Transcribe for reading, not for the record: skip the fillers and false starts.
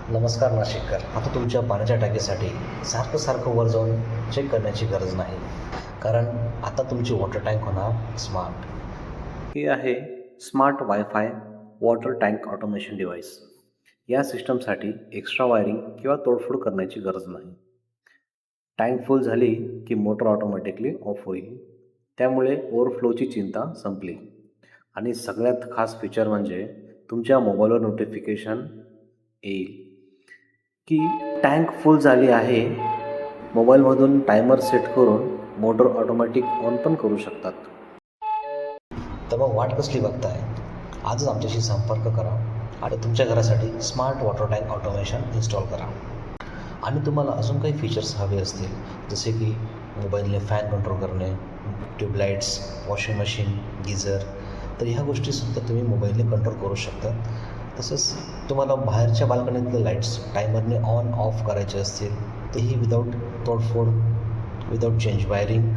नमस्कार नाशिककर. आता तुमच्या पाण्याच्या टाकीसाठी सारखं वर जाऊन चेक करण्याची गरज नाही, कारण आता तुमची वॉटर टँक होणार स्मार्ट. हे आहे smart wifi water tank automation device. या सिस्टमसाठी एक्स्ट्रा वायरिंग किंवा तोडफोड करण्याची गरज नाही. टँक फुल झाली की मोटर ऑटोमॅटिकली ऑफ होईल. त्यामुळे ओव्हरफ्लोची चिंता संपली. आणि सगळ्यात खास फीचर म्हणजे तुमच्या मोबाईलवर नोटिफिकेशन येईल की टँक फुल झाली आहे. मोबाईलमधून टायमर सेट करून मोटर ऑटोमॅटिक ऑन पण करू शकतात. तर मग वाट कसली बघताय? आजच आमच्याशी संपर्क करा आणि तुमच्या घरासाठी smart water tank automation install करा. आणि तुम्हाला अजून काही फीचर्स हवे असतील, जसे की मोबाईलने फॅन कंट्रोल करणे, ट्यूबलाईट्स, वॉशिंग मशीन, गीझर, तर ह्या गोष्टीसुद्धा तुम्ही मोबाईलने कंट्रोल करू शकता. तसंच तुम्हाला बाहेरच्या बाल्कनीतले लाईट्स टायमरने ऑन ऑफ करायचे असतील, तेही विदाऊट तोडफोड, विदाऊट चेंज वायरिंग